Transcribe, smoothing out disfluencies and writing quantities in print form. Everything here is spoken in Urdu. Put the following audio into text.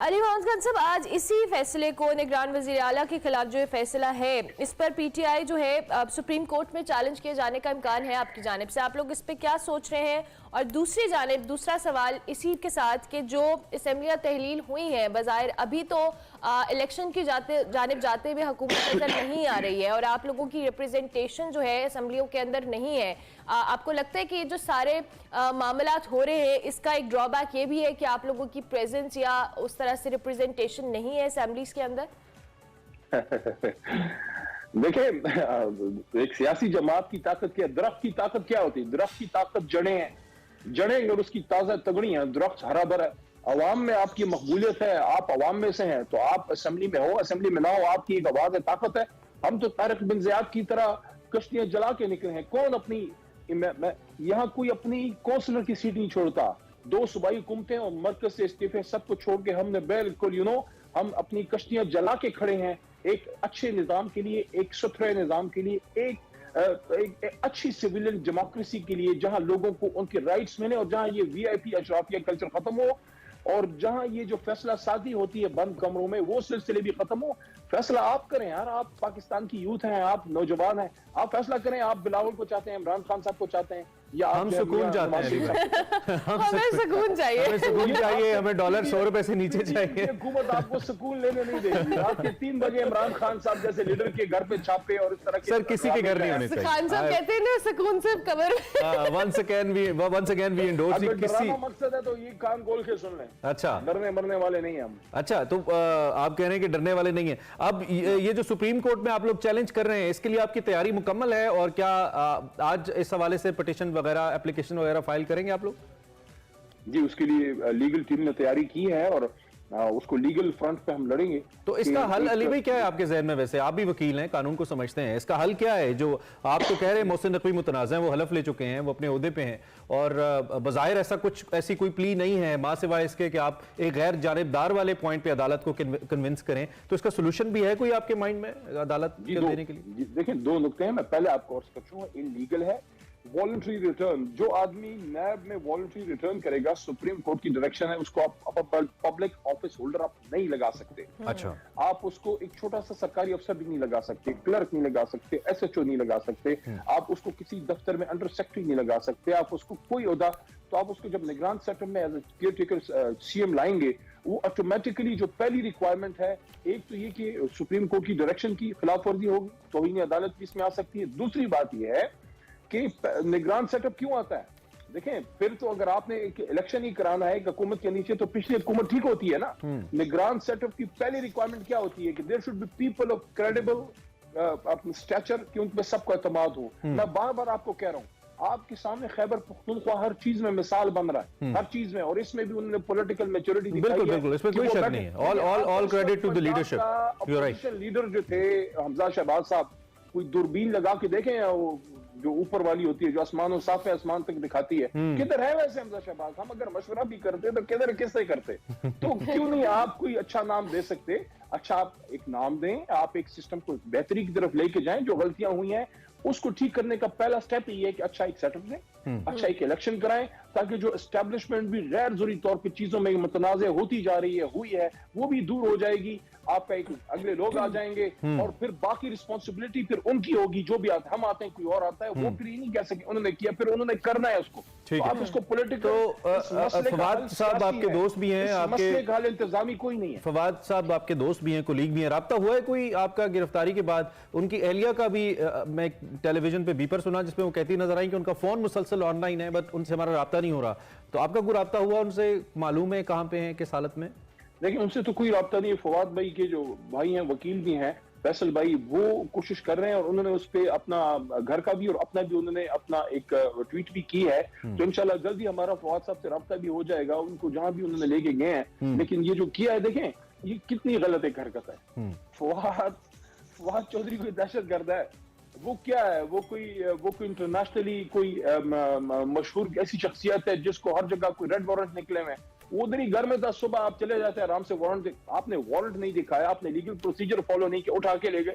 علی محمد خان صاحب، آج اسی فیصلے کو نگران وزیر اعلیٰ کے خلاف جو فیصلہ ہے اس پر پی ٹی آئی جو ہے سپریم کورٹ میں چیلنج کیے جانے کا امکان ہے آپ کی جانب سے، آپ لوگ اس پہ کیا سوچ رہے ہیں؟ اور دوسری جانب دوسرا سوال اسی کے ساتھ کہ جو اسمبلیاں تحلیل ہوئی ہیں بظاہر ابھی تو الیکشن کی جانب جاتے ہوئے حکومت نظر نہیں آ رہی ہے اور آپ لوگوں کی ریپریزنٹیشن جو ہے اسمبلیوں کے اندر نہیں ہے، آپ کو لگتا ہے کہ یہ جو سارے معاملات ہو رہے ہیں اس کا ایک ڈرا بیک یہ بھی ہے کہ آپ لوگوں کی پریزنس یا اس طرح سے ریپریزنٹیشن نہیں ہے اسمبلیز کے اندر؟ دیکھیں، ایک سیاسی جماعت کی طاقت کیا، درخت کی طاقت کیا ہوتی ہے؟ درخت کی طاقت جڑیں ہیں، جڑیں اور اس کی تازہ تگڑی ہیں، درخت ہرا بھرا ہے، عوام میں آپ کی مقبولیت ہے، آپ عوام میں سے ہیں تو آپ اسمبلی میں ہو، اسمبلی میں نہ ہو، آپ کی ایک آواز ہے، طاقت ہے۔ ہم تو طارق بن زیاد کی طرح کشتیاں جلا کے نکلے ہیں، کون اپنی یہاں کوئی اپنی کونسلر کی سیٹ نہیں چھوڑتا، 2 صوبائی حکومتیں اور مرکز سے استعفے سب کو چھوڑ کے ہم نے بالکل ہم اپنی کشتیاں جلا کے کھڑے ہیں ایک اچھے نظام کے لیے، ایک ستھرے نظام کے لیے، ایک اچھی سویلین ڈیموکریسی کے لیے، جہاں لوگوں کو ان کے رائٹس ملے اور جہاں یہ وی آئی پی اشرافیہ کلچر ختم ہو اور جہاں یہ جو فیصلہ سازی ہوتی ہے بند کمروں میں وہ سلسلے بھی ختم ہو۔ فیصلہ آپ کریں یار، آپ پاکستان کی یوتھ ہیں، آپ نوجوان ہیں، آپ فیصلہ کریں، آپ بلاول کو چاہتے ہیں، عمران خان صاحب کو چاہتے ہیں یا ہم سکون چاہتے ہیں، ہمیں سکون چاہیے، ہمیں سکون چاہیے، ہمیں ڈالر 100 روپے سے نیچے چاہیے۔ یہ حکومت آپ کو سکون لینے نہیں دے گی۔ رات کے 3 بجے عمران خان صاحب جیسے لیڈر کے گھر پہ چھاپے اور اس طرح کے سر کسی کے گھر نہیں ہونے چاہیے۔ خان صاحب کہتے ہیں نا سکون سے قبر once again we endorse اگر کسی۔ ڈرانا مقصد ہے تو یہ کان کھول کے سن لیں، اچھا ڈرنے مرنے والے نہیں ہیں ہم۔ اچھا، تو آپ کہہ رہے ہیں کہ ڈرنے والے نہیں ہیں۔ اب یہ جو سپریم کورٹ میں آپ لوگ چیلنج کر رہے ہیں اس کے لیے آپ کی تیاری مکمل ہے اور کیا آج اس حوالے سے پٹیشن وغیرہ اپلیکیشن وغیرہ فائل کریں گے آپ لوگ؟ جی، اس کے لیے لیگل ٹیم نے تیاری کی ہے اور اس کو لیگل فرنٹ پہ ہم لڑیں گے۔ تو اس کا حل علی بھائی کیا ہے آپ کے ذہن میں؟ ویسے آپ بھی وکیل ہیں، قانون کو سمجھتے ہیں، اس کا حل کیا ہے؟ جو آپ تو کہہ رہے ہیں محسن نقوی متنازع ہیں، وہ حلف لے چکے ہیں، وہ اپنے عہدے پہ ہیں اور بظاہر ایسی کوئی پلی نہیں ہے ماں سوائے اس کے کہ آپ ایک غیر جانبدار والے پوائنٹ پہ عدالت کو کنونس کریں، تو اس کا سولوشن بھی ہے کوئی آپ کے مائنڈ میں عدالت کو دینے کے لیے؟ دیکھیں، 2 نکتے ہیں، میں پہلے آپ کو عرض کر چکا ہوں، انلیگل ہے والنٹری ریٹرن۔ جو آدمی نیب میں والنٹری ریٹرن کرے گا، سپریم کورٹ کی ڈائریکشن ہے اس کو آپ پبلک آفس ہولڈر آپ نہیں لگا سکتے۔ اچھا، آپ اس کو ایک چھوٹا سا سرکاری افسر بھی نہیں لگا سکتے، کلرک نہیں لگا سکتے، ایس ایچ او نہیں لگا سکتے، آپ اس کو کسی دفتر میں انڈر سیکرٹری نہیں لگا سکتے، آپ اس کو کوئی عہدہ، تو آپ اس کو جب نگران سیکٹر میں as a caretaker CM لائیں گے، وہ آٹومیٹکلی جو پہلی ریکوائرمنٹ ہے، ایک تو یہ کہ سپریم کورٹ کی ڈائریکشن کی خلاف ورزی ہوگی، توہین عدالت بھی اس میں آ سکتی ہے۔ دوسری بات یہ ہے کہ نگران سیٹ اپ کیوں آتا ہے؟ دیکھیں، پھر تو اگر آپ نے ایک الیکشن ہی کرانا ہے ایک حکومت کے نیچے تو پچھلی حکومت ٹھیک ہوتی ہے نا۔ نگران سیٹ اپ کی پہلی ریکوائرمنٹ کیا ہوتی ہے کہ there should be people of credible stature, کہ ان پہ سب کو اعتماد ہو۔ میں بار بار آپ کو کہہ رہا ہوں، آپ کے سامنے خیبر پختونخوا ہر چیز میں مثال بن رہا ہے، ہر چیز میں، اور اس میں بھی انہوں نے پولیٹیکل میچورٹی دکھائی ہے۔ بالکل، اس میں کوئی شک نہیں ہے، all credit to the leadership. You're right. Opposition leader جو تھے حمزہ شہباز صاحب، کوئی دوربین لگا کے دیکھیں وہ جو اوپر والی ہوتی ہے جو آسمان و صاف آسمان تک دکھاتی ہے، کدھر ہے ویسے حمزہ شہباز؟ ہم اگر مشورہ بھی کرتے تو کدھر کس سے کرتے؟ تو کیوں نہیں آپ کوئی اچھا نام دے سکتے؟ اچھا، آپ ایک نام دیں، آپ ایک سسٹم کو بہتری کی طرف لے کے جائیں، جو غلطیاں ہوئی ہیں اس کو ٹھیک کرنے کا پہلا سٹیپ یہ ہے کہ اچھا ایک سیٹ اپ دیں، اچھا ایک الیکشن کرائیں، تاکہ جو اسٹیبلشمنٹ بھی غیر ضروری طور پہ چیزوں میں متنازع ہوتی جا رہی ہے، ہوئی ہے، وہ بھی دور ہو جائے گی۔ آپ کا ایک اگلے لوگ آ جائیں گے اور پھر باقی رسپانسبلٹی پھر ان کی ہوگی، جو بھی ہم آتے ہیں کوئی اور آتا ہے، وہ پھر یہ نہیں کہہ سکے انہوں نے کیا، پھر انہوں نے کرنا ہے اس کو۔ تو آپ اس کو پولیٹیکل، تو فواد صاحب آپ کے دوست بھی ہیں، آپ کے مسئلے کا حل انتظامی کوئی نہیں ہے۔ فواد صاحب آپ کے دوست بھی ہیں، کولیگ بھی ہیں، رابطہ ہوا ہے کوئی آپ کا گرفتاری کے بعد؟ ان کی اہلیہ کا بھی میں ٹیلی ویژن پہ بیپر سنا جس میں وہ کہتی نظر آئی کہ ان کا فون مسلسل آن لائن ہے، بٹ ان سے ہمارا رابطہ نہیں ہو رہا، تو آپ کا کوئی رابطہ ہوا ان سے؟ معلوم ہے کہاں پہ ہیں، کس حالت میں؟ لیکن ان سے تو کوئی رابطہ نہیں ہے۔ فواد بھائی کے جو بھائی ہیں، وکیل بھی ہیں، فیصل بھائی، وہ کوشش کر رہے ہیں اور انہوں نے اس پہ اپنا گھر کا بھی اور اپنا بھی انہوں نے اپنا ایک ٹویٹ بھی کی ہے، تو انشاءاللہ جلدی ہمارا فواد صاحب سے رابطہ بھی ہو جائے گا، ان کو جہاں بھی انہوں نے لے کے گئے ہیں۔ لیکن یہ جو کیا ہے، دیکھیں یہ کتنی غلط ایک حرکت ہے۔ فواد چودھری کوئی دہشت گرد ہے؟ وہ کیا ہے؟ وہ کوئی انٹرنیشنلی کوئی مشہور ایسی شخصیت ہے جس کو ہر جگہ کوئی ریڈ وارنٹ نکلے ہوئے ہیں، وہ ادھر ہی گھر میں 10 صبح آپ چلے جاتے ہیں آرام سے، وارنٹ آپ نے وارنٹ نہیں دکھایا، آپ نے لیگل پروسیجر فالو نہیں کیا، اٹھا کے لے گئے۔